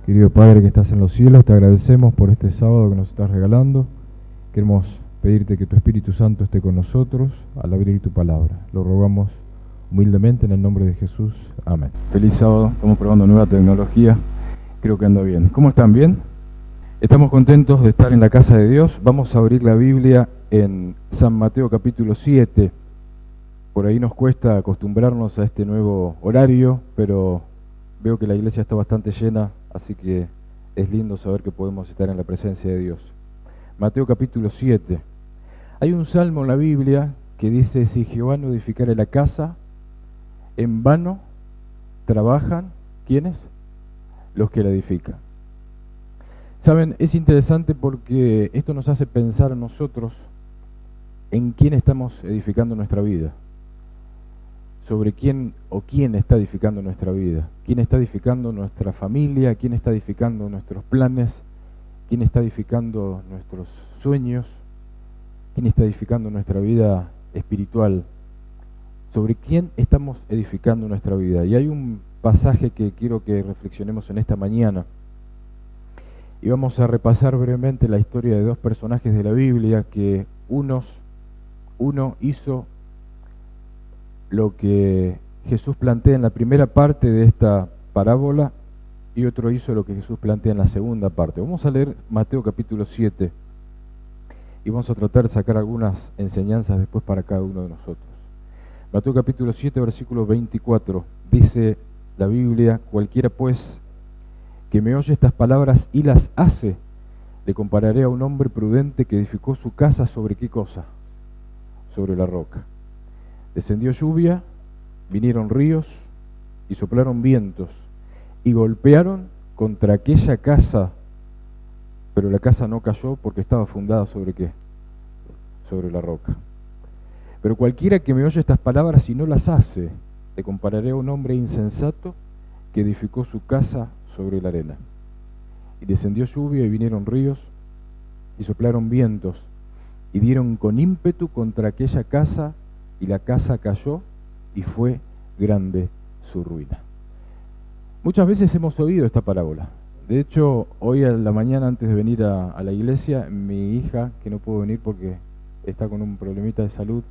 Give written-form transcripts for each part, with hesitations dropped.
Querido Padre que estás en los cielos, te agradecemos por este sábado que nos estás regalando. Queremos pedirte que tu Espíritu Santo esté con nosotros al abrir tu palabra. Lo rogamos humildemente en el nombre de Jesús. Amén. Feliz sábado, estamos probando nueva tecnología. Creo que anda bien. ¿Cómo están? ¿Bien? Estamos contentos de estar en la casa de Dios. Vamos a abrir la Biblia en San Mateo capítulo 7. Por ahí nos cuesta acostumbrarnos a este nuevo horario, pero veo que la iglesia está bastante llena, así que es lindo saber que podemos estar en la presencia de Dios. Mateo capítulo 7. Hay un salmo en la Biblia que dice: si Jehová no edificare la casa, en vano trabajan, ¿quiénes? Los que la edifican. Saben, es interesante porque esto nos hace pensar a nosotros en quién estamos edificando nuestra vida, sobre quién o quién está edificando nuestra vida, quién está edificando nuestra familia, quién está edificando nuestros planes, quién está edificando nuestros sueños, quién está edificando nuestra vida espiritual, sobre quién estamos edificando nuestra vida. Y hay un pasaje que quiero que reflexionemos en esta mañana. Y vamos a repasar brevemente la historia de dos personajes de la Biblia que uno hizo lo que Jesús plantea en la primera parte de esta parábola y otro hizo lo que Jesús plantea en la segunda parte. Vamos a leer Mateo capítulo 7 y vamos a tratar de sacar algunas enseñanzas después para cada uno de nosotros. Mateo capítulo 7, versículo 24, dice la Biblia: cualquiera pues que me oye estas palabras y las hace, le compararé a un hombre prudente que edificó su casa sobre ¿qué cosa? Sobre la roca. Descendió lluvia, vinieron ríos y soplaron vientos y golpearon contra aquella casa, pero la casa no cayó porque estaba fundada sobre ¿qué? Sobre la roca. Pero cualquiera que me oye estas palabras y no las hace, le compararé a un hombre insensato que edificó su casa sobre la arena. Y descendió lluvia y vinieron ríos y soplaron vientos y dieron con ímpetu contra aquella casa, y la casa cayó y fue grande su ruina. Muchas veces hemos oído esta parábola. De hecho, hoy a la mañana antes de venir a la iglesia, mi hija, que no pudo venir porque está con un problemita de salud,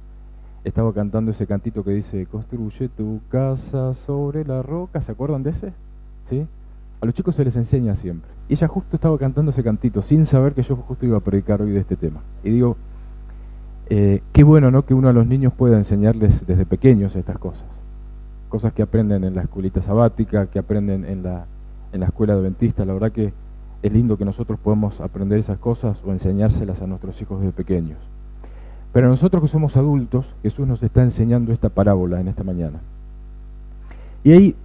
estaba cantando ese cantito que dice: construye tu casa sobre la roca. ¿Se acuerdan de ese? ¿Sí? A los chicos se les enseña siempre. Y ella justo estaba cantando ese cantito sin saber que yo justo iba a predicar hoy de este tema. Y digo, qué bueno, ¿no?, que uno a los niños pueda enseñarles desde pequeños estas cosas. Cosas que aprenden en la escuelita sabática, que aprenden en la escuela adventista. La verdad que es lindo que nosotros podamos aprender esas cosas o enseñárselas a nuestros hijos desde pequeños. Pero nosotros que somos adultos, Jesús nos está enseñando esta parábola en esta mañana. Y hay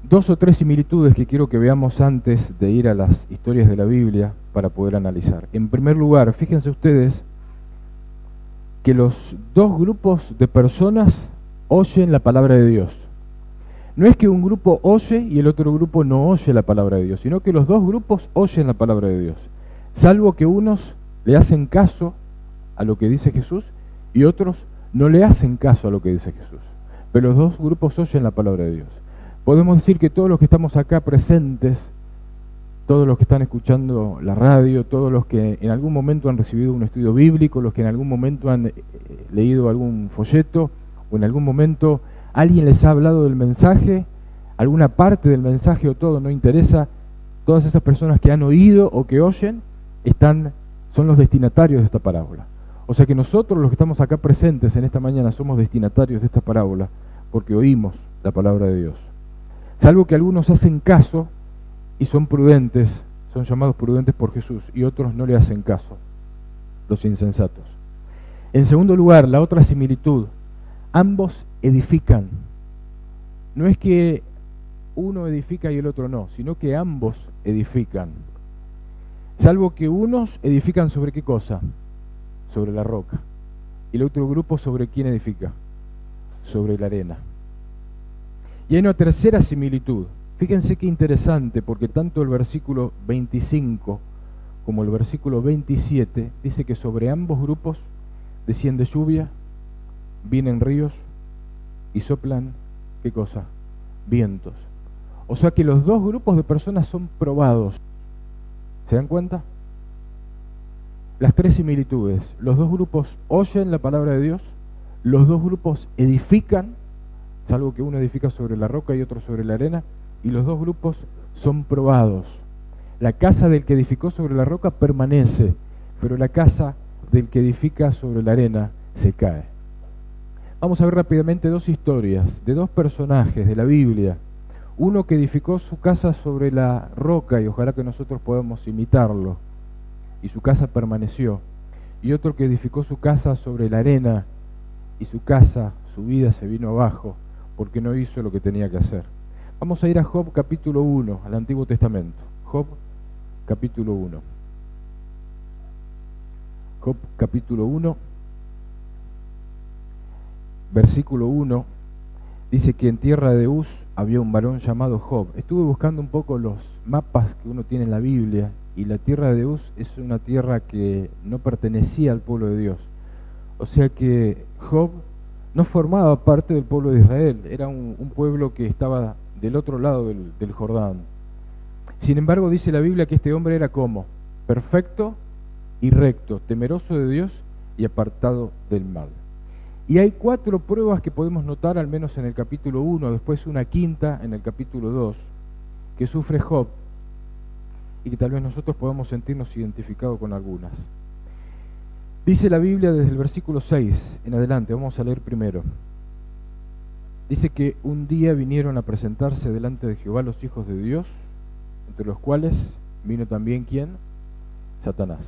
dos o tres similitudes que quiero que veamos antes de ir a las historias de la Biblia para poder analizar. En primer lugar, fíjense ustedes que los dos grupos de personas oyen la palabra de Dios. No es que un grupo oye y el otro grupo no oye la palabra de Dios, sino que los dos grupos oyen la palabra de Dios, salvo que unos le hacen caso a lo que dice Jesús y otros no le hacen caso a lo que dice Jesús. Pero los dos grupos oyen la palabra de Dios. Podemos decir que todos los que estamos acá presentes, todos los que están escuchando la radio, todos los que en algún momento han recibido un estudio bíblico, los que en algún momento han leído algún folleto, o en algún momento alguien les ha hablado del mensaje, alguna parte del mensaje o todo, no interesa, todas esas personas que han oído o que oyen son los destinatarios de esta parábola. O sea que nosotros los que estamos acá presentes en esta mañana somos destinatarios de esta parábola porque oímos la palabra de Dios. Salvo que algunos hacen caso y son prudentes, son llamados prudentes por Jesús, y otros no le hacen caso, los insensatos. En segundo lugar, la otra similitud: ambos edifican. No es que uno edifica y el otro no, sino que ambos edifican. Salvo que unos edifican sobre ¿qué cosa? Sobre la roca. Y el otro grupo ¿sobre quién edifica? Sobre la arena. Y hay una tercera similitud. Fíjense qué interesante, porque tanto el versículo 25 como el versículo 27 dice que sobre ambos grupos desciende lluvia, vienen ríos y soplan ¿qué cosa? Vientos. O sea que los dos grupos de personas son probados. ¿Se dan cuenta? Las tres similitudes. Los dos grupos oyen la palabra de Dios, los dos grupos edifican, salvo que uno edifica sobre la roca y otro sobre la arena, y los dos grupos son probados. La casa del que edificó sobre la roca permanece, pero la casa del que edifica sobre la arena se cae. Vamos a ver rápidamente dos historias de dos personajes de la Biblia. Uno que edificó su casa sobre la roca, y ojalá que nosotros podamos imitarlo, y su casa permaneció. Y otro que edificó su casa sobre la arena, y su casa, su vida se vino abajo, porque no hizo lo que tenía que hacer. Vamos a ir a Job capítulo 1, al Antiguo Testamento. Job capítulo 1. Job capítulo 1, versículo 1, dice que en tierra de Uz había un varón llamado Job. Estuve buscando un poco los mapas que uno tiene en la Biblia, y la tierra de Uz es una tierra que no pertenecía al pueblo de Dios. O sea que Job no formaba parte del pueblo de Israel, era un pueblo que estaba del otro lado del Jordán. Sin embargo, dice la Biblia que este hombre era como perfecto y recto, temeroso de Dios y apartado del mal. Y hay 4 pruebas que podemos notar, al menos en el capítulo 1, después una quinta en el capítulo 2, que sufre Job, y que tal vez nosotros podamos sentirnos identificados con algunas. Dice la Biblia desde el versículo 6 en adelante, vamos a leer primero. Dice que un día vinieron a presentarse delante de Jehová los hijos de Dios, entre los cuales vino también, ¿quién? Satanás.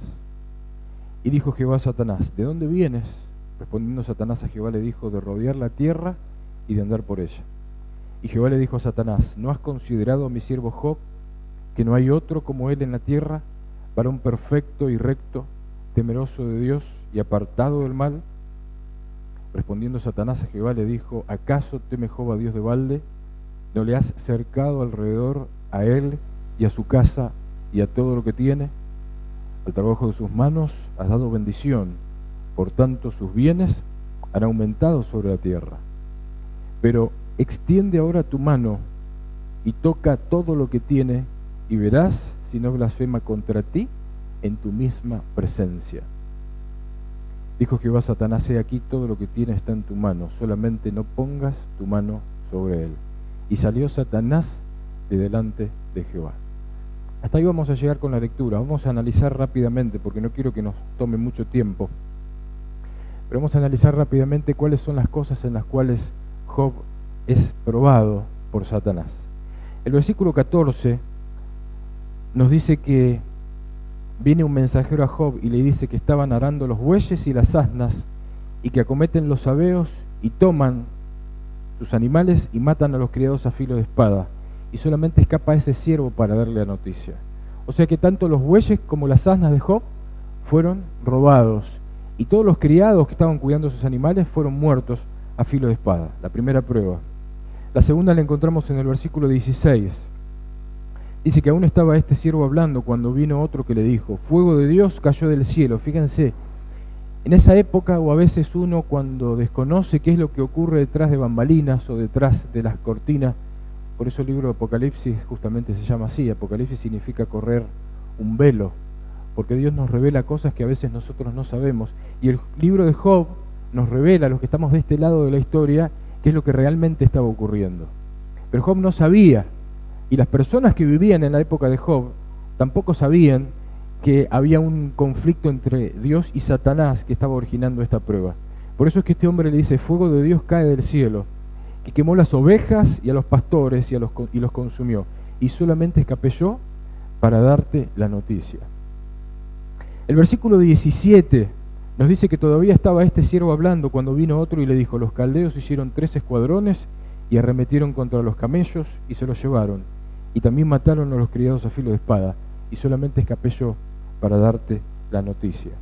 Y dijo Jehová a Satanás, ¿de dónde vienes? Respondiendo Satanás a Jehová le dijo, de rodear la tierra y de andar por ella. Y Jehová le dijo a Satanás, ¿no has considerado a mi siervo Job, que no hay otro como él en la tierra, varón perfecto y recto, temeroso de Dios y apartado del mal? Respondiendo Satanás a Jehová le dijo, ¿acaso teme Job a Dios de balde? ¿No le has cercado alrededor a él y a su casa y a todo lo que tiene? Al trabajo de sus manos has dado bendición, por tanto sus bienes han aumentado sobre la tierra. Pero extiende ahora tu mano y toca todo lo que tiene, y verás si no blasfema contra ti en tu misma presencia. Dijo Jehová a Satanás, he aquí todo lo que tiene está en tu mano, solamente no pongas tu mano sobre él. Y salió Satanás de delante de Jehová. Hasta ahí vamos a llegar con la lectura. Vamos a analizar rápidamente, porque no quiero que nos tome mucho tiempo. Pero vamos a analizar rápidamente cuáles son las cosas en las cuales Job es probado por Satanás. El versículo 14 nos dice que viene un mensajero a Job y le dice que estaban arando los bueyes y las asnas, y que acometen los sabeos y toman sus animales y matan a los criados a filo de espada, y solamente escapa ese siervo para darle la noticia. O sea que tanto los bueyes como las asnas de Job fueron robados, y todos los criados que estaban cuidando sus animales fueron muertos a filo de espada. La primera prueba. La segunda la encontramos en el versículo 16. Dice que aún estaba este siervo hablando cuando vino otro que le dijo, fuego de Dios cayó del cielo. Fíjense, en esa época, o a veces uno cuando desconoce qué es lo que ocurre detrás de bambalinas o detrás de las cortinas, por eso el libro de Apocalipsis justamente se llama así. Apocalipsis significa correr un velo, porque Dios nos revela cosas que a veces nosotros no sabemos. Y el libro de Job nos revela, a los que estamos de este lado de la historia, qué es lo que realmente estaba ocurriendo. Pero Job no sabía, y las personas que vivían en la época de Job tampoco sabían que había un conflicto entre Dios y Satanás que estaba originando esta prueba. Por eso es que este hombre le dice, fuego de Dios cae del cielo, que quemó las ovejas y a los pastores y los consumió, y solamente escapé yo para darte la noticia. El versículo 17 nos dice que todavía estaba este siervo hablando cuando vino otro y le dijo, los caldeos hicieron 3 escuadrones y arremetieron contra los camellos y se los llevaron, y también mataron a los criados a filo de espada, y solamente escapé yo para darte la noticia.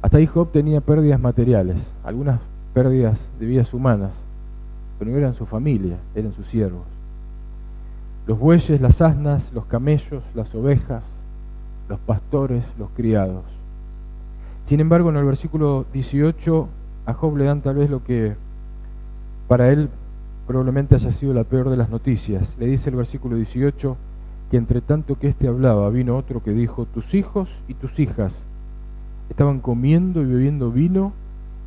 Hasta ahí Job tenía pérdidas materiales, algunas pérdidas de vidas humanas, pero no eran su familia, eran sus siervos. Los bueyes, las asnas, los camellos, las ovejas, los pastores, los criados. Sin embargo, en el versículo 18 a Job le dan tal vez lo que para él probablemente haya sido la peor de las noticias. Le dice el versículo 18 que entre tanto que éste hablaba, vino otro que dijo, tus hijos y tus hijas estaban comiendo y bebiendo vino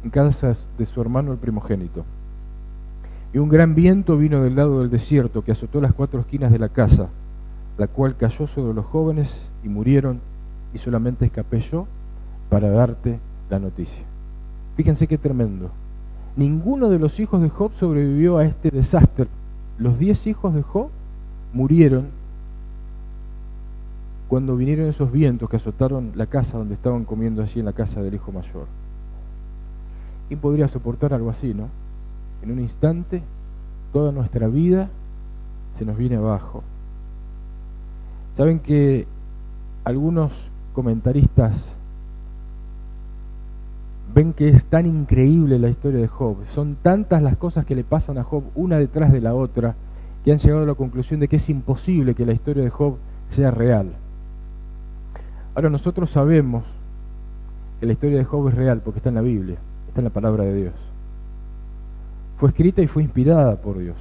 en casa de su hermano el primogénito. Y un gran viento vino del lado del desierto que azotó las 4 esquinas de la casa, la cual cayó sobre los jóvenes y murieron, y solamente escapé yo para darte la noticia. Fíjense qué tremendo. Ninguno de los hijos de Job sobrevivió a este desastre. Los 10 hijos de Job murieron cuando vinieron esos vientos que azotaron la casa donde estaban comiendo allí en la casa del hijo mayor. ¿Quién podría soportar algo así, no? En un instante, toda nuestra vida se nos viene abajo. Saben que algunos comentaristas ven que es tan increíble la historia de Job, son tantas las cosas que le pasan a Job una detrás de la otra, que han llegado a la conclusión de que es imposible que la historia de Job sea real. Ahora nosotros sabemos que la historia de Job es real porque está en la Biblia, está en la palabra de Dios. Fue escrita y fue inspirada por Dios.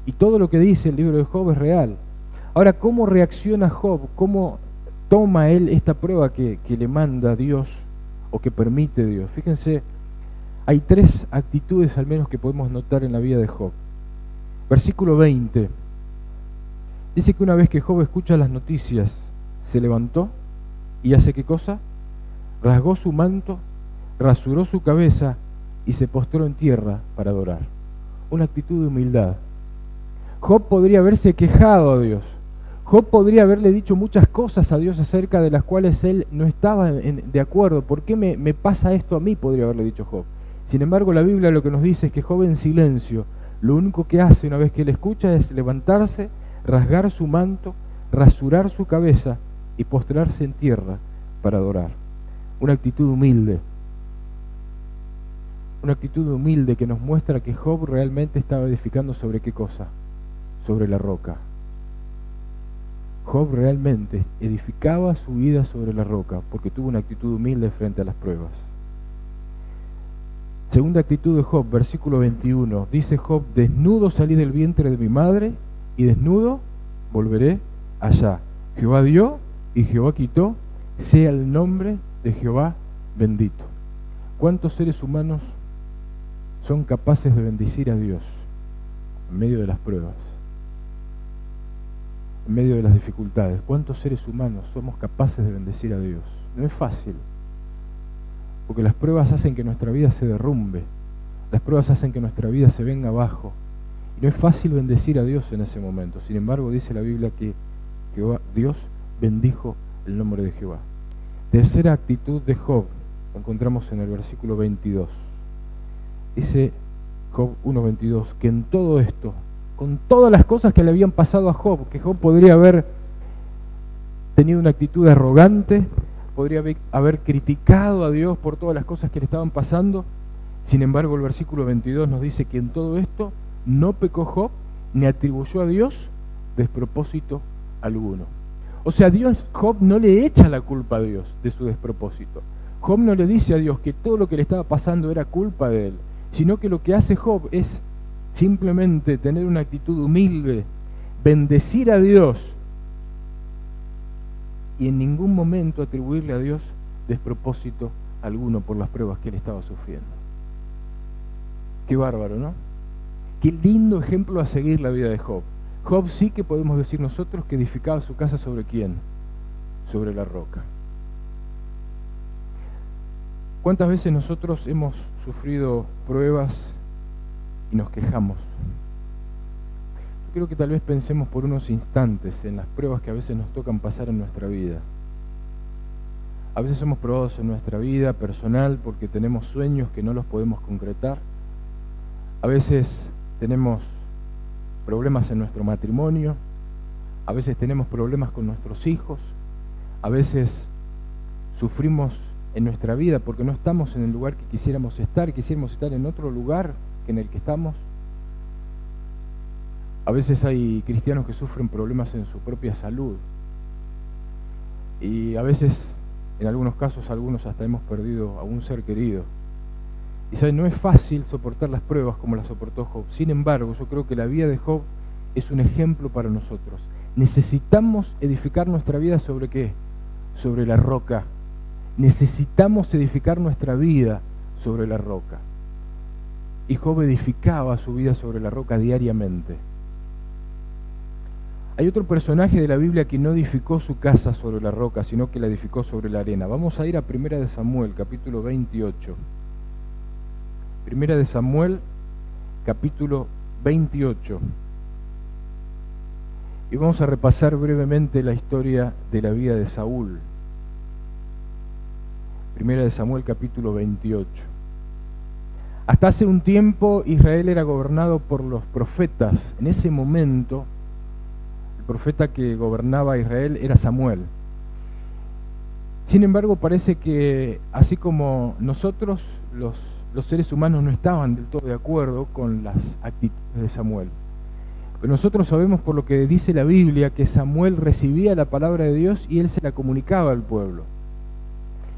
Y todo lo que dice el libro de Job es real. Ahora, ¿cómo reacciona Job? ¿Cómo toma él esta prueba que le manda Dios o que permite Dios? Fíjense, hay 3 actitudes al menos que podemos notar en la vida de Job. Versículo 20. Dice que una vez que Job escucha las noticias, se levantó y hace ¿qué cosa? Rasgó su manto, rasuró su cabeza y se postró en tierra para adorar. Una actitud de humildad. Job podría haberse quejado a Dios. Job podría haberle dicho muchas cosas a Dios acerca de las cuales él no estaba de acuerdo. ¿Por qué me pasa esto a mí? Podría haberle dicho Job. Sin embargo, la Biblia lo que nos dice es que Job en silencio, lo único que hace una vez que él escucha es levantarse, rasgar su manto, rasurar su cabeza y postrarse en tierra para adorar. Una actitud humilde. Una actitud humilde que nos muestra que Job realmente estaba edificando sobre ¿qué cosa? Sobre la roca. Job realmente edificaba su vida sobre la roca porque tuvo una actitud humilde frente a las pruebas. Segunda actitud de Job, versículo 21. Dice Job, desnudo salí del vientre de mi madre y desnudo volveré allá. Jehová dio y Jehová quitó, sea el nombre de Jehová bendito. ¿Cuántos seres humanos son capaces de bendecir a Dios en medio de las pruebas? En medio de las dificultades, ¿cuántos seres humanos somos capaces de bendecir a Dios? No es fácil, porque las pruebas hacen que nuestra vida se derrumbe, las pruebas hacen que nuestra vida se venga abajo, y no es fácil bendecir a Dios en ese momento. Sin embargo, dice la Biblia que Dios bendijo el nombre de Jehová. Tercera actitud de Job, lo encontramos en el versículo 22. Dice Job 1:22, que en todo esto, con todas las cosas que le habían pasado a Job, que Job podría haber tenido una actitud arrogante, podría haber criticado a Dios por todas las cosas que le estaban pasando. Sin embargo, el versículo 22 nos dice que en todo esto no pecó Job, ni atribuyó a Dios despropósito alguno. O sea, Job no le echa la culpa a Dios de su despropósito. Job no le dice a Dios que todo lo que le estaba pasando era culpa de él, sino que lo que hace Job es simplemente tener una actitud humilde, bendecir a Dios y en ningún momento atribuirle a Dios despropósito alguno por las pruebas que él estaba sufriendo. Qué bárbaro, ¿no? Qué lindo ejemplo a seguir la vida de Job. Job sí que podemos decir nosotros que edificaba su casa ¿sobre quién? Sobre la roca. ¿Cuántas veces nosotros hemos sufrido pruebas y nos quejamos? Yo creo que tal vez pensemos por unos instantes en las pruebas que a veces nos tocan pasar en nuestra vida. A veces somos probados en nuestra vida personal porque tenemos sueños que no los podemos concretar. A veces tenemos problemas en nuestro matrimonio. A veces tenemos problemas con nuestros hijos. A veces sufrimos en nuestra vida porque no estamos en el lugar que quisiéramos estar en otro lugar que en el que estamos. A veces hay cristianos que sufren problemas en su propia salud. Y a veces, en algunos casos, algunos hasta hemos perdido a un ser querido. Y saben, no es fácil soportar las pruebas como las soportó Job. Sin embargo, yo creo que la vida de Job es un ejemplo para nosotros. Necesitamos edificar nuestra vida ¿sobre qué? Sobre la roca. Necesitamos edificar nuestra vida sobre la roca. Y Job edificaba su vida sobre la roca diariamente. Hay otro personaje de la Biblia que no edificó su casa sobre la roca, sino que la edificó sobre la arena. Vamos a ir a 1 Samuel, capítulo 28. 1 Samuel, capítulo 28. Y vamos a repasar brevemente la historia de la vida de Saúl. 1 Samuel, capítulo 28. Hasta hace un tiempo Israel era gobernado por los profetas. En ese momento, el profeta que gobernaba Israel era Samuel. Sin embargo, parece que así como nosotros, los seres humanos no estaban del todo de acuerdo con las actitudes de Samuel. Pero nosotros sabemos por lo que dice la Biblia que Samuel recibía la palabra de Dios y él se la comunicaba al pueblo.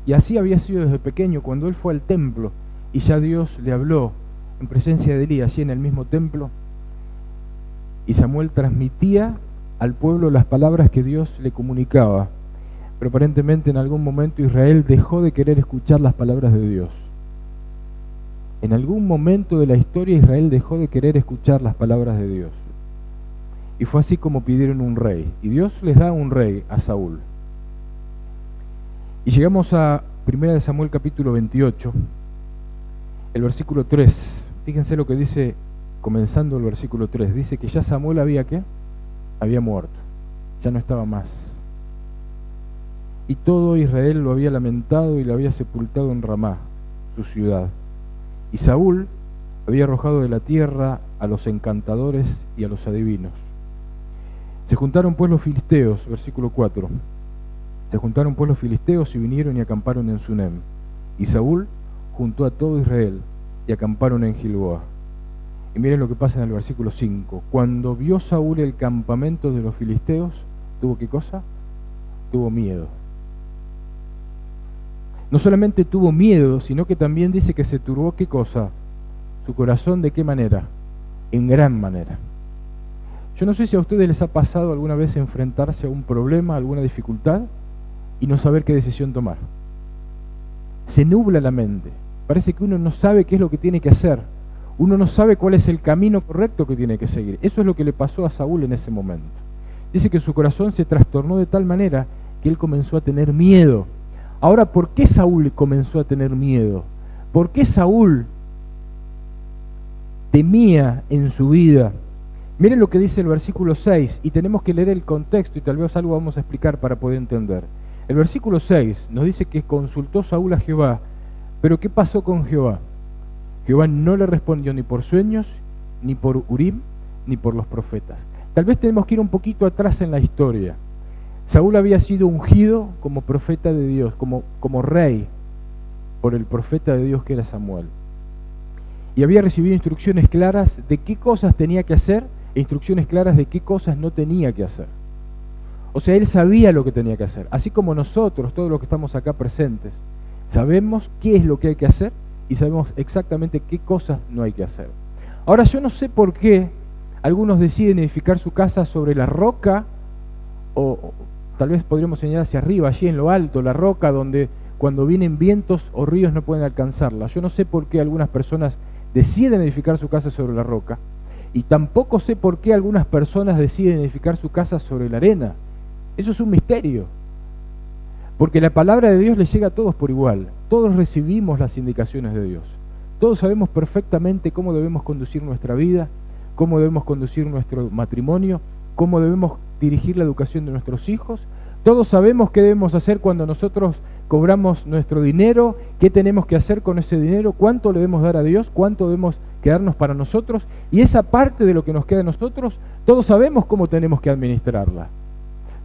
Y así había sido desde pequeño, cuando él fue al templo y ya Dios le habló en presencia de Elías, allí en el mismo templo, y Samuel transmitía al pueblo las palabras que Dios le comunicaba. Pero aparentemente en algún momento Israel dejó de querer escuchar las palabras de Dios. En algún momento de la historia Israel dejó de querer escuchar las palabras de Dios. Y fue así como pidieron un rey. Y Dios les da un rey a Saúl. Y llegamos a 1 Samuel capítulo 28, el versículo 3. Fíjense lo que dice, comenzando el versículo 3. Dice que ya Samuel había ¿qué? Había muerto. Ya no estaba más. Y todo Israel lo había lamentado y lo había sepultado en Ramá, su ciudad. Y Saúl había arrojado de la tierra a los encantadores y a los adivinos. Se juntaron pues los filisteos, versículo 4. Se juntaron pues los filisteos y vinieron y acamparon en Sunem. Y Saúl juntó a todo Israel y acamparon en Gilboa. Y miren lo que pasa en el versículo 5. Cuando vio Saúl el campamento de los filisteos, ¿tuvo qué cosa? Tuvo miedo. No solamente tuvo miedo, sino que también dice que se turbó ¿qué cosa? Su corazón, ¿de qué manera? En gran manera. Yo no sé si a ustedes les ha pasado alguna vez enfrentarse a un problema, a alguna dificultad, y no saber qué decisión tomar. Se nubla la mente. Parece que uno no sabe qué es lo que tiene que hacer. Uno no sabe cuál es el camino correcto que tiene que seguir. Eso es lo que le pasó a Saúl en ese momento. Dice que su corazón se trastornó de tal manera que él comenzó a tener miedo. Ahora, ¿por qué Saúl comenzó a tener miedo? ¿Por qué Saúl temía en su vida? Miren lo que dice el versículo 6, y tenemos que leer el contexto y tal vez algo vamos a explicar para poder entender. El versículo 6 nos dice que consultó Saúl a Jehová, pero ¿qué pasó con Jehová? Jehová no le respondió ni por sueños, ni por Urim, ni por los profetas. Tal vez tenemos que ir un poquito atrás en la historia. Saúl había sido ungido como profeta de Dios, como rey, por el profeta de Dios que era Samuel. Y había recibido instrucciones claras de qué cosas tenía que hacer e instrucciones claras de qué cosas no tenía que hacer. O sea, él sabía lo que tenía que hacer. Así como nosotros, todos los que estamos acá presentes, sabemos qué es lo que hay que hacer y sabemos exactamente qué cosas no hay que hacer. Ahora, yo no sé por qué algunos deciden edificar su casa sobre la roca, o tal vez podríamos señalar hacia arriba, allí en lo alto, la roca donde cuando vienen vientos o ríos no pueden alcanzarla. Yo no sé por qué algunas personas deciden edificar su casa sobre la roca, y tampoco sé por qué algunas personas deciden edificar su casa sobre la arena. Eso es un misterio, porque la palabra de Dios le llega a todos por igual. Todos recibimos las indicaciones de Dios. Todos sabemos perfectamente cómo debemos conducir nuestra vida, cómo debemos conducir nuestro matrimonio, cómo debemos dirigir la educación de nuestros hijos. Todos sabemos qué debemos hacer cuando nosotros cobramos nuestro dinero, qué tenemos que hacer con ese dinero, cuánto le debemos dar a Dios, cuánto debemos quedarnos para nosotros, y esa parte de lo que nos queda a nosotros, todos sabemos cómo tenemos que administrarla.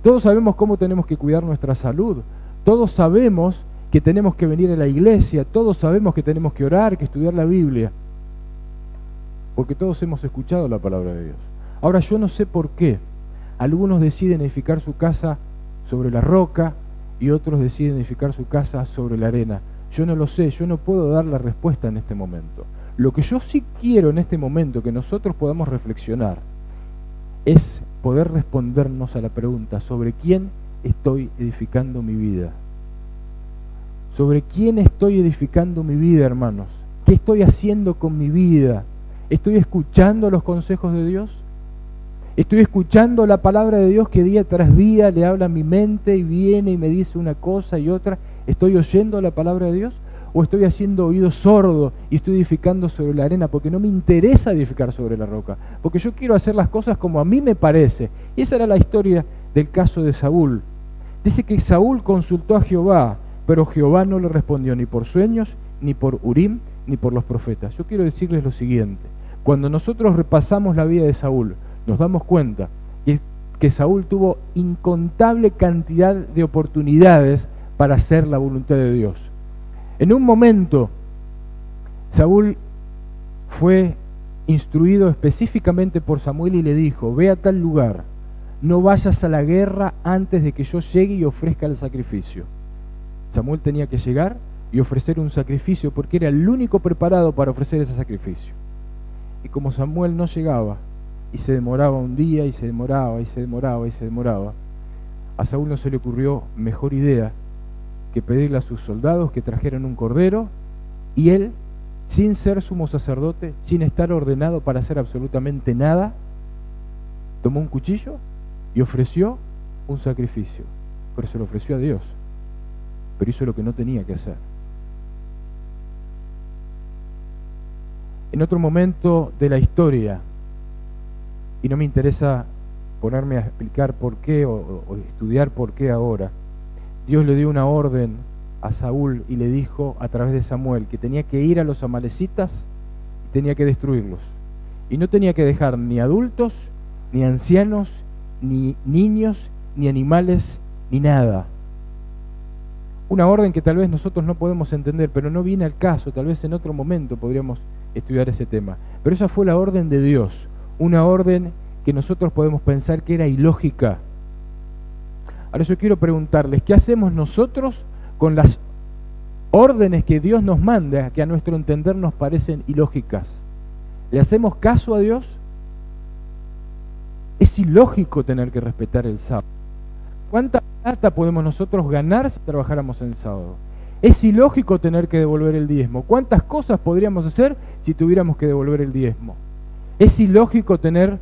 Todos sabemos cómo tenemos que cuidar nuestra salud. Todos sabemos que tenemos que venir a la iglesia. Todos sabemos que tenemos que orar, que estudiar la Biblia. Porque todos hemos escuchado la palabra de Dios. Ahora, yo no sé por qué algunos deciden edificar su casa sobre la roca y otros deciden edificar su casa sobre la arena. Yo no lo sé, yo no puedo dar la respuesta en este momento. Lo que yo sí quiero en este momento que nosotros podamos reflexionar es poder respondernos a la pregunta sobre quién estoy edificando mi vida. ¿Sobre quién estoy edificando mi vida, hermanos? ¿Qué estoy haciendo con mi vida? ¿Estoy escuchando los consejos de Dios? ¿Estoy escuchando la palabra de Dios que día tras día le habla a mi mente y viene y me dice una cosa y otra? ¿Estoy oyendo la palabra de Dios? ¿O estoy haciendo oído sordo y estoy edificando sobre la arena? Porque no me interesa edificar sobre la roca. Porque yo quiero hacer las cosas como a mí me parece. Y esa era la historia del caso de Saúl. Dice que Saúl consultó a Jehová, pero Jehová no le respondió ni por sueños, ni por Urim, ni por los profetas. Yo quiero decirles lo siguiente. Cuando nosotros repasamos la vida de Saúl, nos damos cuenta que Saúl tuvo incontable cantidad de oportunidades para hacer la voluntad de Dios. En un momento, Saúl fue instruido específicamente por Samuel y le dijo: ve a tal lugar, no vayas a la guerra antes de que yo llegue y ofrezca el sacrificio. Samuel tenía que llegar y ofrecer un sacrificio porque era el único preparado para ofrecer ese sacrificio. Y como Samuel no llegaba, y se demoraba un día, y se demoraba, y se demoraba, y se demoraba, a Saúl no se le ocurrió mejor idea que pedirle a sus soldados que trajeran un cordero, y él, sin ser sumo sacerdote, sin estar ordenado para hacer absolutamente nada, tomó un cuchillo y ofreció un sacrificio, pero se lo ofreció a Dios, pero hizo lo que no tenía que hacer. En otro momento de la historia, y no me interesa ponerme a explicar por qué o estudiar por qué ahora, Dios le dio una orden a Saúl y le dijo a través de Samuel que tenía que ir a los amalecitas y tenía que destruirlos. Y no tenía que dejar ni adultos, ni ancianos, ni niños, ni animales, ni nada. Una orden que tal vez nosotros no podemos entender, pero no viene al caso, tal vez en otro momento podríamos estudiar ese tema. Pero esa fue la orden de Dios, una orden que nosotros podemos pensar que era ilógica. Ahora yo quiero preguntarles, ¿qué hacemos nosotros con las órdenes que Dios nos manda, que a nuestro entender nos parecen ilógicas? ¿Le hacemos caso a Dios? Es ilógico tener que respetar el sábado. ¿Cuánta plata podemos nosotros ganar si trabajáramos en sábado? Es ilógico tener que devolver el diezmo. ¿Cuántas cosas podríamos hacer si tuviéramos que devolver el diezmo? Es ilógico tener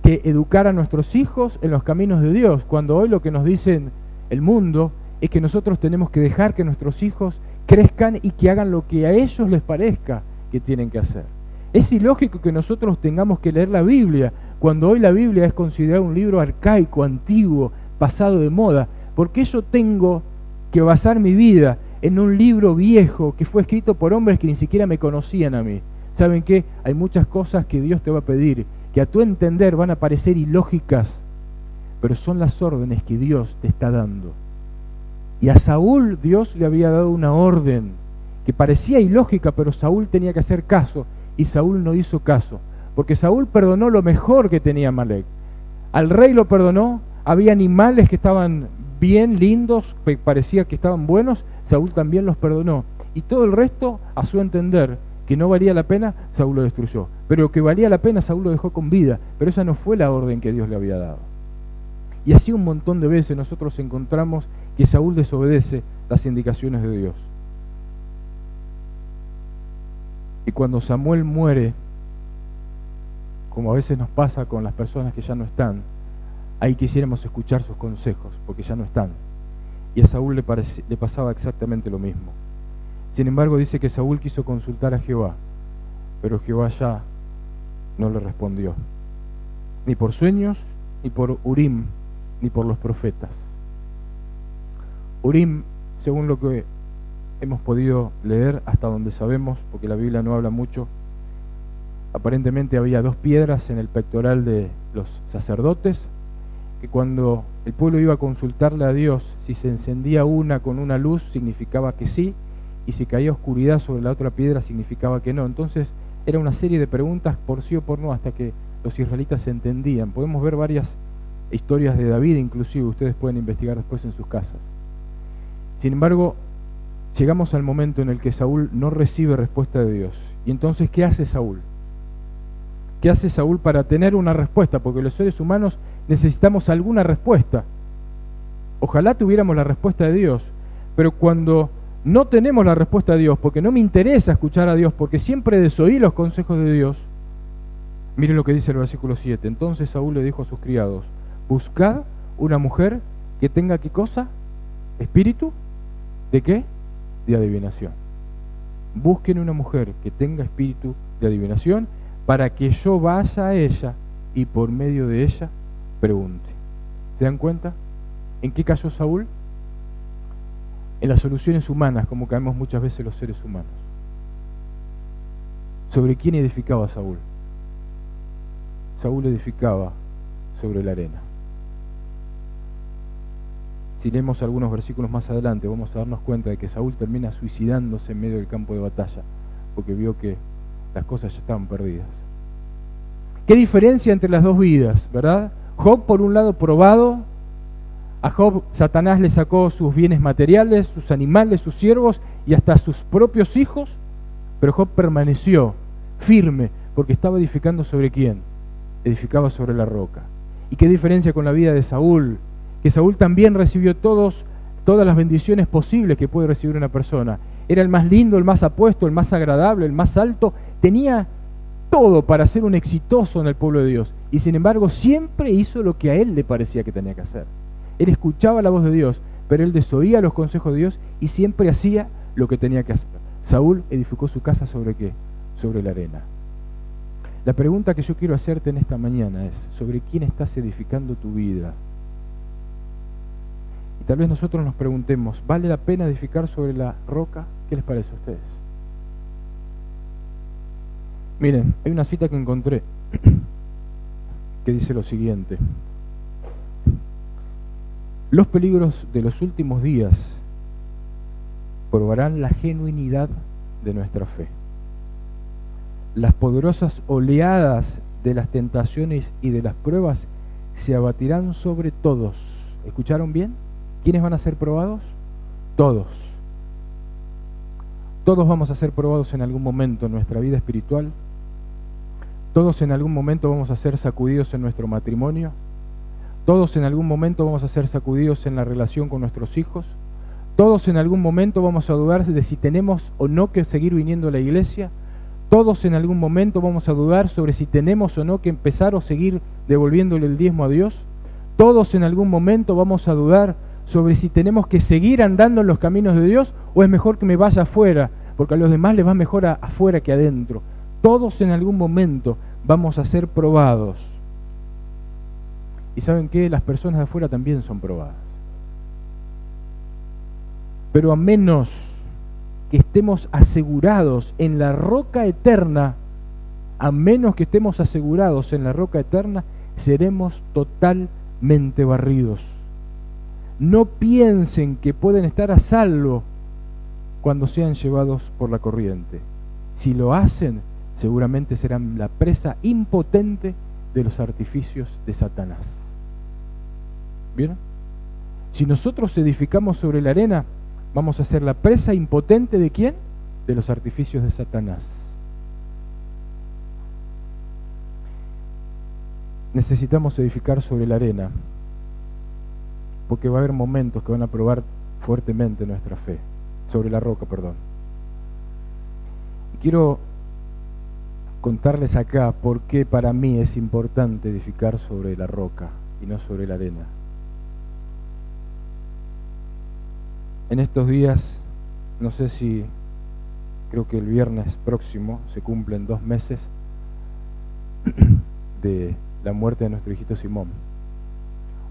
que educar a nuestros hijos en los caminos de Dios, cuando hoy lo que nos dicen el mundo es que nosotros tenemos que dejar que nuestros hijos crezcan y que hagan lo que a ellos les parezca que tienen que hacer. Es ilógico que nosotros tengamos que leer la Biblia, cuando hoy la Biblia es considerada un libro arcaico, antiguo, pasado de moda. ¿Por qué yo tengo que basar mi vida en un libro viejo que fue escrito por hombres que ni siquiera me conocían a mí? ¿Saben qué? Hay muchas cosas que Dios te va a pedir, que a tu entender van a parecer ilógicas, pero son las órdenes que Dios te está dando. Y a Saúl Dios le había dado una orden que parecía ilógica, pero Saúl tenía que hacer caso, y Saúl no hizo caso, porque Saúl perdonó lo mejor que tenía Amalec. Al rey lo perdonó, había animales que estaban bien lindos, que parecía que estaban buenos, Saúl también los perdonó, y todo el resto, a su entender, que no valía la pena, Saúl lo destruyó. Pero lo que valía la pena, Saúl lo dejó con vida. Pero esa no fue la orden que Dios le había dado. Y así un montón de veces nosotros encontramos que Saúl desobedece las indicaciones de Dios. Y cuando Samuel muere, como a veces nos pasa con las personas que ya no están, ahí quisiéramos escuchar sus consejos, porque ya no están. Y a Saúl le pasaba exactamente lo mismo. Sin embargo, dice que Saúl quiso consultar a Jehová, pero Jehová ya no le respondió, ni por sueños, ni por Urim, ni por los profetas. Urim, según lo que hemos podido leer hasta donde sabemos, porque la Biblia no habla mucho, aparentemente había 2 piedras en el pectoral de los sacerdotes, que cuando el pueblo iba a consultarle a Dios, si se encendía una con una luz, significaba que sí, y si caía oscuridad sobre la otra piedra, significaba que no. Entonces era una serie de preguntas por sí o por no, hasta que los israelitas se entendían. Podemos ver varias historias de David, inclusive, ustedes pueden investigar después en sus casas. Sin embargo, llegamos al momento en el que Saúl no recibe respuesta de Dios. Y entonces, ¿qué hace Saúl? ¿Qué hace Saúl para tener una respuesta? Porque los seres humanos necesitamos alguna respuesta. Ojalá tuviéramos la respuesta de Dios, pero cuando no tenemos la respuesta de Dios, porque no me interesa escuchar a Dios, porque siempre desoí los consejos de Dios, miren lo que dice el versículo 7. Entonces Saúl le dijo a sus criados: buscad una mujer que tenga, ¿qué cosa? Espíritu, ¿de qué? De adivinación. Busquen una mujer que tenga espíritu de adivinación, para que yo vaya a ella y por medio de ella pregunte. ¿Se dan cuenta? ¿En qué cayó Saúl? En las soluciones humanas, como caemos muchas veces los seres humanos. ¿Sobre quién edificaba Saúl? Saúl edificaba sobre la arena. Si leemos algunos versículos más adelante, vamos a darnos cuenta de que Saúl termina suicidándose en medio del campo de batalla, porque vio que las cosas ya estaban perdidas. ¿Qué diferencia entre las dos vidas, verdad? Job, por un lado, probado. A Job Satanás le sacó sus bienes materiales, sus animales, sus siervos y hasta sus propios hijos, pero Job permaneció firme porque estaba edificando ¿sobre quién? Edificaba sobre la roca. ¿Y qué diferencia con la vida de Saúl? Que Saúl también recibió todas las bendiciones posibles que puede recibir una persona. Era el más lindo, el más apuesto, el más agradable, el más alto. Tenía todo para ser un exitoso en el pueblo de Dios. Y sin embargo siempre hizo lo que a él le parecía que tenía que hacer. Él escuchaba la voz de Dios, pero él desoía los consejos de Dios y siempre hacía lo que tenía que hacer. Saúl edificó su casa ¿sobre qué? Sobre la arena. La pregunta que yo quiero hacerte en esta mañana es: ¿sobre quién estás edificando tu vida? Y tal vez nosotros nos preguntemos: ¿vale la pena edificar sobre la roca? ¿Qué les parece a ustedes? Miren, hay una cita que encontré que dice lo siguiente: los peligros de los últimos días probarán la genuinidad de nuestra fe. Las poderosas oleadas de las tentaciones y de las pruebas se abatirán sobre todos. ¿Escucharon bien? ¿Quiénes van a ser probados? Todos. Todos vamos a ser probados en algún momento en nuestra vida espiritual. Todos en algún momento vamos a ser sacudidos en nuestro matrimonio. Todos en algún momento vamos a ser sacudidos en la relación con nuestros hijos. Todos en algún momento vamos a dudar de si tenemos o no que seguir viniendo a la iglesia. Todos en algún momento vamos a dudar sobre si tenemos o no que empezar o seguir devolviéndole el diezmo a Dios. Todos en algún momento vamos a dudar sobre si tenemos que seguir andando en los caminos de Dios o es mejor que me vaya afuera, porque a los demás les va mejor afuera que adentro. Todos en algún momento vamos a ser probados. ¿Y saben qué? Las personas de afuera también son probadas. Pero a menos que estemos asegurados en la roca eterna, a menos que estemos asegurados en la roca eterna, seremos totalmente barridos. No piensen que pueden estar a salvo cuando sean llevados por la corriente. Si lo hacen, seguramente serán la presa impotente de los artificios de Satanás. ¿Vieron? Si nosotros edificamos sobre la arena, vamos a ser la presa impotente ¿de quién? De los artificios de Satanás. Necesitamos edificar sobre la arena, porque va a haber momentos que van a probar fuertemente nuestra fe, sobre la roca, perdón. Y quiero contarles acá por qué para mí es importante edificar sobre la roca y no sobre la arena. En estos días, no sé si, creo que el viernes próximo se cumplen 2 meses de la muerte de nuestro hijito Simón.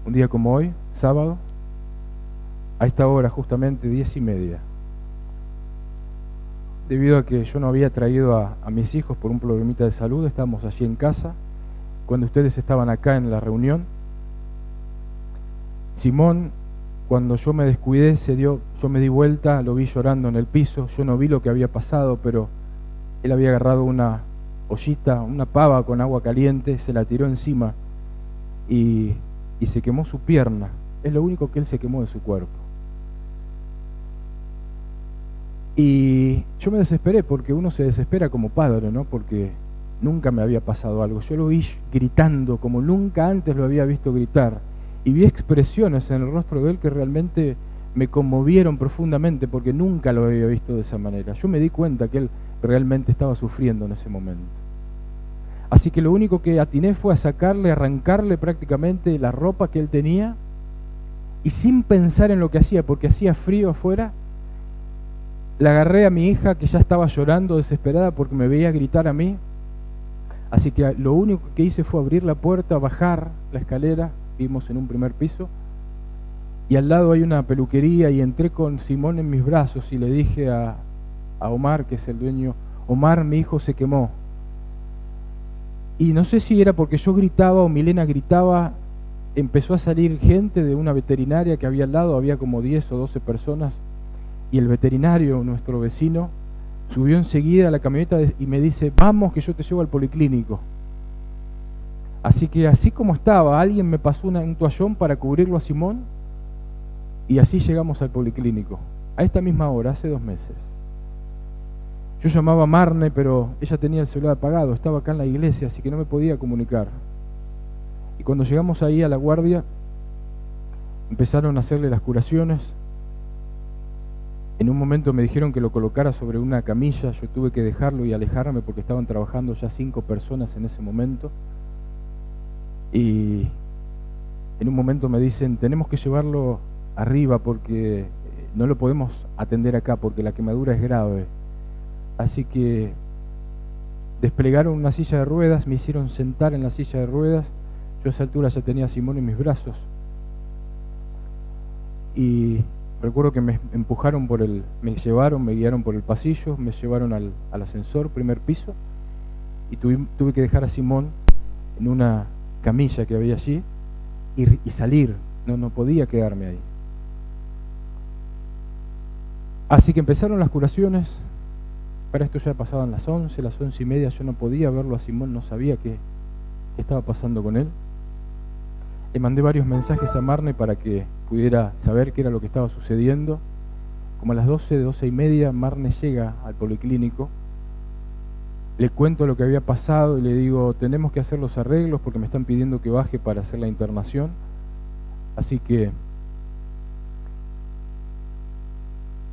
Un día como hoy, sábado, a esta hora justamente 10:30, debido a que yo no había traído a mis hijos por un problemita de salud, estábamos allí en casa, cuando ustedes estaban acá en la reunión. Simón, cuando yo me descuidé, yo me di vuelta, lo vi llorando en el piso, yo no vi lo que había pasado, pero él había agarrado una ollita, una pava con agua caliente, se la tiró encima y se quemó su pierna. Es lo único que él se quemó de su cuerpo. Y yo me desesperé, porque uno se desespera como padre, ¿no? Porque nunca me había pasado algo. Yo lo vi gritando como nunca antes lo había visto gritar. Y vi expresiones en el rostro de él que realmente me conmovieron profundamente, porque nunca lo había visto de esa manera. Yo me di cuenta que él realmente estaba sufriendo en ese momento. Así que lo único que atiné fue a sacarle, arrancarle prácticamente la ropa que él tenía, y sin pensar en lo que hacía, porque hacía frío afuera, le agarré a mi hija, que ya estaba llorando desesperada porque me veía gritar a mí. Así que lo único que hice fue abrir la puerta, bajar la escalera, vivimos en un primer piso, y al lado hay una peluquería, y entré con Simón en mis brazos y le dije a Omar, que es el dueño: Omar, mi hijo se quemó. Y no sé si era porque yo gritaba o Milena gritaba, empezó a salir gente de una veterinaria que había al lado, había como 10 o 12 personas, y el veterinario, nuestro vecino, subió enseguida a la camioneta y me dice: vamos, que yo te llevo al policlínico. Así que así como estaba, alguien me pasó un toallón para cubrirlo a Simón, y así llegamos al policlínico, a esta misma hora, hace 2 meses. Yo llamaba a Marne, pero ella tenía el celular apagado, estaba acá en la iglesia, así que no me podía comunicar. Y cuando llegamos ahí a la guardia, empezaron a hacerle las curaciones. En un momento me dijeron que lo colocara sobre una camilla, yo tuve que dejarlo y alejarme porque estaban trabajando ya 5 personas en ese momento. Y en un momento me dicen: tenemos que llevarlo arriba porque no lo podemos atender acá porque la quemadura es grave. Así que desplegaron una silla de ruedas, me hicieron sentar en la silla de ruedas. Yo a esa altura ya tenía a Simón en mis brazos. Y recuerdo que me empujaron me guiaron por el pasillo, me llevaron al ascensor, primer piso, y tuve que dejar a Simón en una camilla que había allí y salir, no podía quedarme ahí. Así que empezaron las curaciones. Para esto ya pasaban las 11, las 11:30, yo no podía verlo a Simón, no sabía qué estaba pasando con él. Le mandé varios mensajes a Marne para que pudiera saber qué era lo que estaba sucediendo. Como a las 12:30, Marne llega al policlínico. Le cuento lo que había pasado y le digo: tenemos que hacer los arreglos porque me están pidiendo que baje para hacer la internación. Así que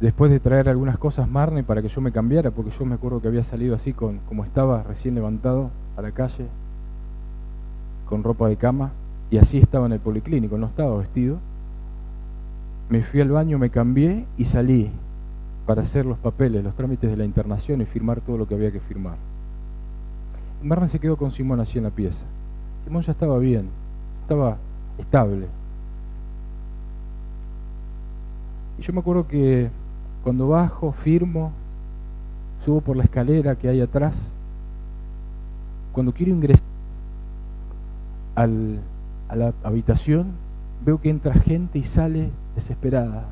después de traer algunas cosas Marne para que yo me cambiara, porque yo me acuerdo que había salido así como estaba recién levantado a la calle, con ropa de cama, y así estaba en el policlínico, no estaba vestido. Me fui al baño, me cambié y salí para hacer los papeles, los trámites de la internación y firmar todo lo que había que firmar. Marne se quedó con Simón así en la pieza. Simón ya estaba bien, estaba estable. Y yo me acuerdo que cuando bajo, firmo, subo por la escalera que hay atrás. Cuando quiero ingresar a la habitación, veo que entra gente y sale desesperada.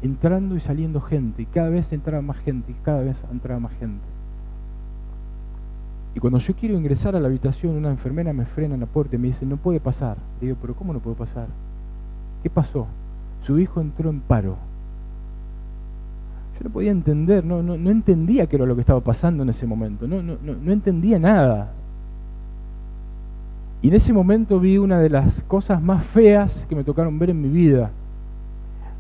Entrando y saliendo gente, y cada vez entraba más gente, y cada vez entraba más gente. Y cuando yo quiero ingresar a la habitación, una enfermera me frena en la puerta y me dice: no puede pasar. Le digo: ¿pero cómo no puedo pasar? ¿Qué pasó? Su hijo entró en paro. Yo no podía entender, no entendía qué era lo que estaba pasando en ese momento, no entendía nada. Y en ese momento vi una de las cosas más feas que me tocaron ver en mi vida.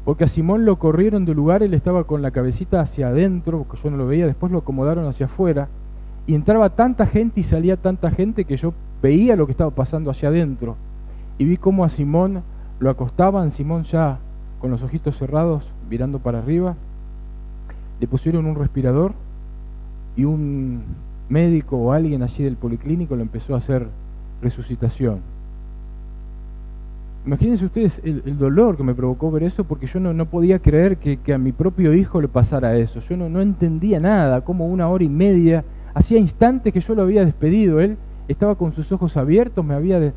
Porque a Simón lo corrieron del lugar, él estaba con la cabecita hacia adentro, porque yo no lo veía, después lo acomodaron hacia afuera, y entraba tanta gente y salía tanta gente que yo veía lo que estaba pasando hacia adentro. Y vi cómo a Simón lo acostaban, Simón ya con los ojitos cerrados, mirando para arriba. Le pusieron un respirador y un médico o alguien allí del policlínico lo empezó a hacer resucitación. Imagínense ustedes el dolor que me provocó ver eso, porque yo no podía creer que a mi propio hijo le pasara eso. Yo no entendía nada, como 1 hora y media, hacía instantes que yo lo había despedido. Él estaba con sus ojos abiertos, me había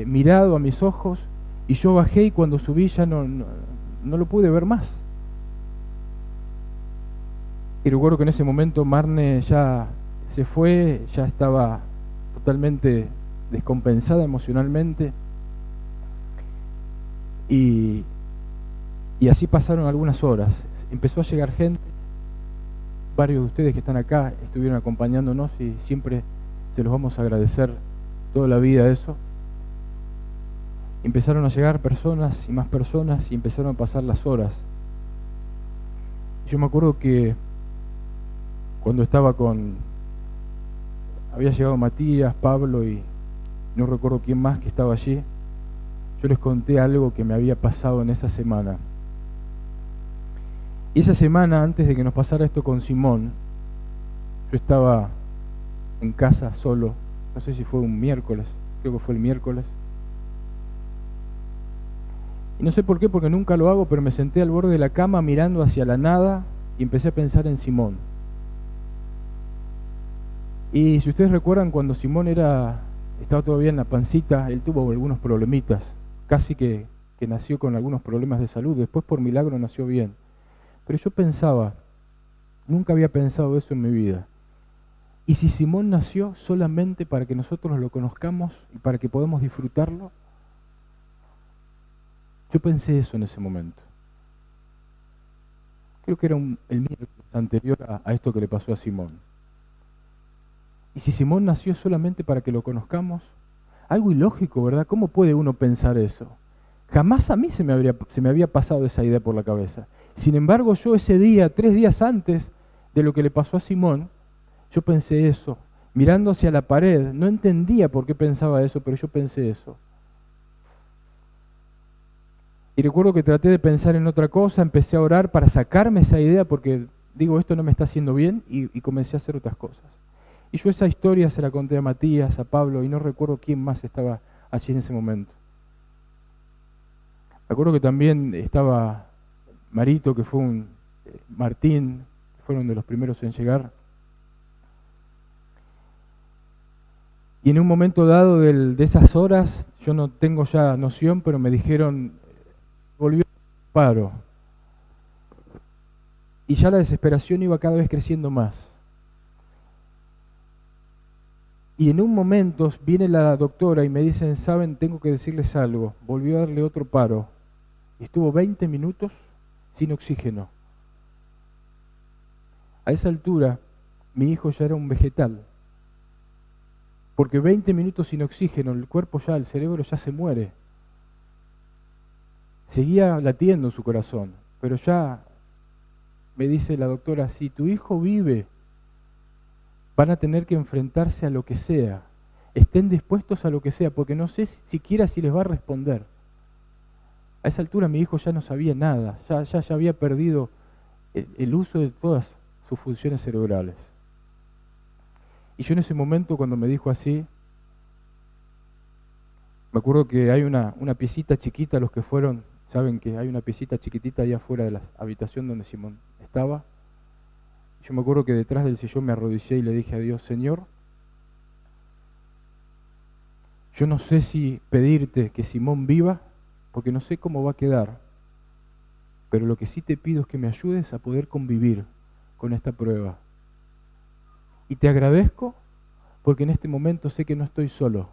mirado a mis ojos, y yo bajé, y cuando subí ya no lo pude ver más. Y recuerdo que en ese momento Marne ya se fue, ya estaba totalmente descompensada emocionalmente. Y así pasaron algunas horas. Empezó a llegar gente, varios de ustedes que están acá estuvieron acompañándonos y siempre se los vamos a agradecer toda la vida eso. Empezaron a llegar personas y empezaron a pasar las horas. Yo me acuerdo que cuando había llegado Matías, Pablo y no recuerdo quién más que estaba allí, yo les conté algo que me había pasado en esa semana. Y esa semana, antes de que nos pasara esto con Simón, yo estaba en casa solo, no sé si fue un miércoles, creo que fue el miércoles. Y no sé por qué, porque nunca lo hago, pero me senté al borde de la cama mirando hacia la nada y empecé a pensar en Simón. Y si ustedes recuerdan, cuando Simón estaba todavía en la pancita, él tuvo algunos problemitas, casi que nació con algunos problemas de salud, después por milagro nació bien. Pero yo pensaba, nunca había pensado eso en mi vida. ¿Y si Simón nació solamente para que nosotros lo conozcamos y para que podamos disfrutarlo? Yo pensé eso en ese momento. Creo que era el miércoles anterior a esto que le pasó a Simón. ¿Y si Simón nació solamente para que lo conozcamos? Algo ilógico, ¿verdad? ¿Cómo puede uno pensar eso? Jamás a mí se me había pasado esa idea por la cabeza. Sin embargo, yo ese día, 3 días antes de lo que le pasó a Simón, yo pensé eso, mirando hacia la pared. No entendía por qué pensaba eso, pero yo pensé eso. Y recuerdo que traté de pensar en otra cosa, empecé a orar para sacarme esa idea porque digo, esto no me está haciendo bien y comencé a hacer otras cosas. Y yo esa historia se la conté a Matías, a Pablo y no recuerdo quién más estaba allí en ese momento. Me acuerdo que también estaba Marito, que fue Martín, que fueron de los primeros en llegar. Y en un momento dado de esas horas, yo no tengo ya noción, pero me dijeron, volvió el paro. Y ya la desesperación iba cada vez creciendo más. Y en un momento viene la doctora y me dicen, saben, tengo que decirles algo. Volvió a darle otro paro. Y estuvo 20 minutos sin oxígeno. A esa altura, mi hijo ya era un vegetal. Porque 20 minutos sin oxígeno, el cerebro ya se muere. Seguía latiendo su corazón, pero ya me dice la doctora, si tu hijo vive, van a tener que enfrentarse a lo que sea. Estén dispuestos a lo que sea, porque no sé siquiera si les va a responder. A esa altura mi hijo ya no sabía nada, ya había perdido el uso de todas sus funciones cerebrales. Y yo en ese momento, cuando me dijo así, me acuerdo que hay una piecita chiquita, los que fueron, saben que hay una piecita chiquitita allá afuera de la habitación donde Simón estaba. Yo me acuerdo que detrás del sillón me arrodillé y le dije a Dios, Señor, yo no sé si pedirte que Simón viva, porque no sé cómo va a quedar, pero lo que sí te pido es que me ayudes a poder convivir con esta prueba. Y te agradezco porque en este momento sé que no estoy solo,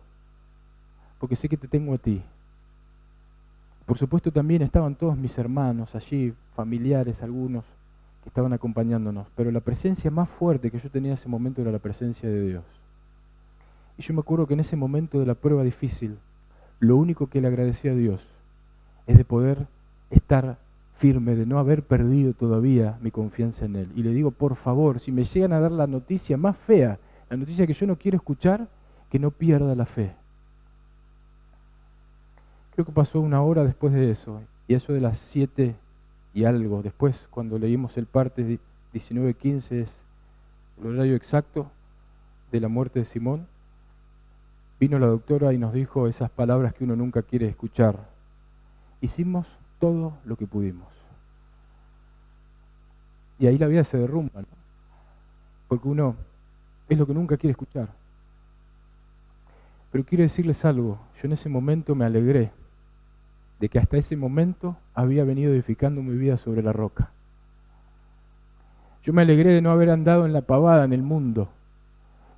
porque sé que te tengo a ti. Por supuesto también estaban todos mis hermanos allí, familiares algunos, que estaban acompañándonos, pero la presencia más fuerte que yo tenía en ese momento era la presencia de Dios. Y yo me acuerdo que en ese momento de la prueba difícil, lo único que le agradecí a Dios es de poder estar firme, de no haber perdido todavía mi confianza en Él. Y le digo, por favor, si me llegan a dar la noticia más fea, la noticia que yo no quiero escuchar, que no pierda la fe. Creo que pasó 1 hora después de eso, y eso de las 7 y algo. Después, cuando leímos el parte 19:15, es el horario exacto de la muerte de Simón, vino la doctora y nos dijo esas palabras que uno nunca quiere escuchar. Hicimos todo lo que pudimos. Y ahí la vida se derrumba, ¿no? Porque uno es lo que nunca quiere escuchar. Pero quiero decirles algo, yo en ese momento me alegré de que hasta ese momento había venido edificando mi vida sobre la roca. Yo me alegré de no haber andado en la pavada en el mundo.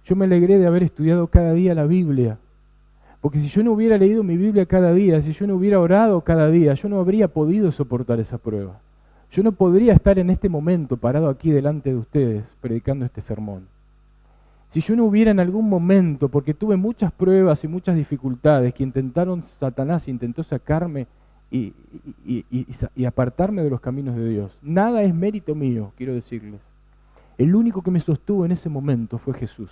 Yo me alegré de haber estudiado cada día la Biblia. Porque si yo no hubiera leído mi Biblia cada día, si yo no hubiera orado cada día, yo no habría podido soportar esa prueba. Yo no podría estar en este momento parado aquí delante de ustedes predicando este sermón. Si yo no hubiera en algún momento, porque tuve muchas pruebas y muchas dificultades que Satanás intentó sacarme y apartarme de los caminos de Dios. Nada es mérito mío, quiero decirles. El único que me sostuvo en ese momento fue Jesús.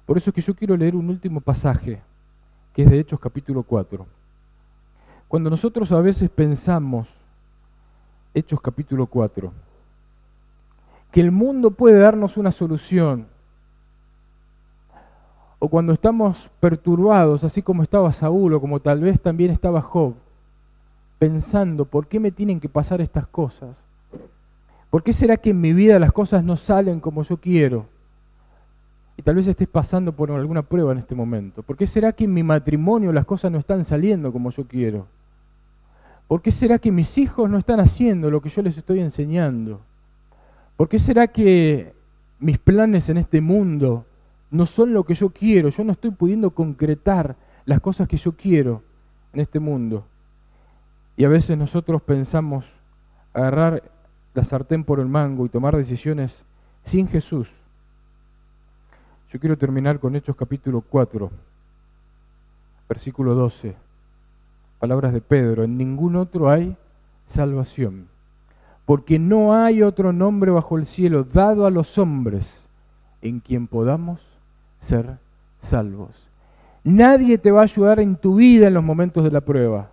Por eso es que yo quiero leer un último pasaje, que es de Hechos capítulo 4. Cuando nosotros a veces pensamos, Hechos capítulo 4, que el mundo puede darnos una solución, o cuando estamos perturbados, así como estaba Saúl, o como tal vez también estaba Job, pensando, ¿por qué me tienen que pasar estas cosas? ¿Por qué será que en mi vida las cosas no salen como yo quiero? Y tal vez estés pasando por alguna prueba en este momento. ¿Por qué será que en mi matrimonio las cosas no están saliendo como yo quiero? ¿Por qué será que mis hijos no están haciendo lo que yo les estoy enseñando? ¿Por qué será que mis planes en este mundo no son lo que yo quiero? Yo no estoy pudiendo concretar las cosas que yo quiero en este mundo. Y a veces nosotros pensamos agarrar la sartén por el mango y tomar decisiones sin Jesús. Yo quiero terminar con Hechos capítulo 4, versículo 12. Palabras de Pedro: en ningún otro hay salvación, porque no hay otro nombre bajo el cielo dado a los hombres en quien podamos ser salvos. Nadie te va a ayudar en tu vida en los momentos de la prueba.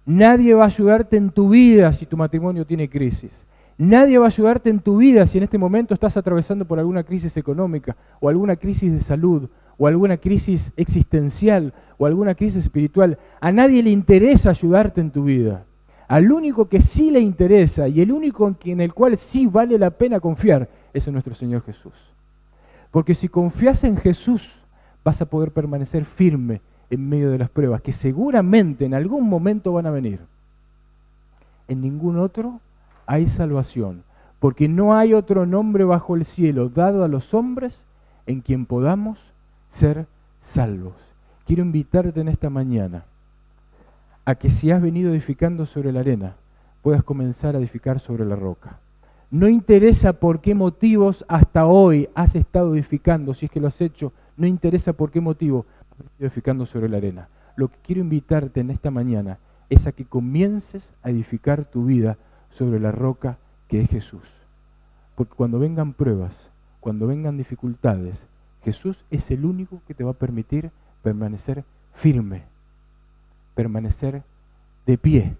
Nadie va a ayudarte en tu vida si tu matrimonio tiene crisis. Nadie va a ayudarte en tu vida si en este momento estás atravesando por alguna crisis económica, o alguna crisis de salud, o alguna crisis existencial, o alguna crisis espiritual. A nadie le interesa ayudarte en tu vida. Al único que sí le interesa y el único en el cual sí vale la pena confiar es en nuestro Señor Jesús. Porque si confías en Jesús, vas a poder permanecer firme en medio de las pruebas, que seguramente en algún momento van a venir. En ningún otro hay salvación, porque no hay otro nombre bajo el cielo dado a los hombres en quien podamos ser salvos. Quiero invitarte en esta mañana a que si has venido edificando sobre la arena, puedas comenzar a edificar sobre la roca. No interesa por qué motivos hasta hoy has estado edificando, si es que lo has hecho, no interesa por qué motivo has estado edificando sobre la arena. Lo que quiero invitarte en esta mañana es a que comiences a edificar tu vida sobre la roca que es Jesús. Porque cuando vengan pruebas, cuando vengan dificultades, Jesús es el único que te va a permitir permanecer firme, permanecer de pie.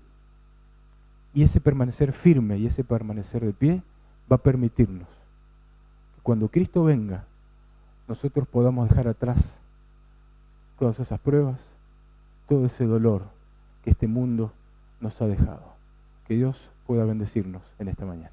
Y ese permanecer firme y ese permanecer de pie va a permitirnos que cuando Cristo venga, nosotros podamos dejar atrás todas esas pruebas, todo ese dolor que este mundo nos ha dejado. Que Dios pueda bendecirnos en esta mañana.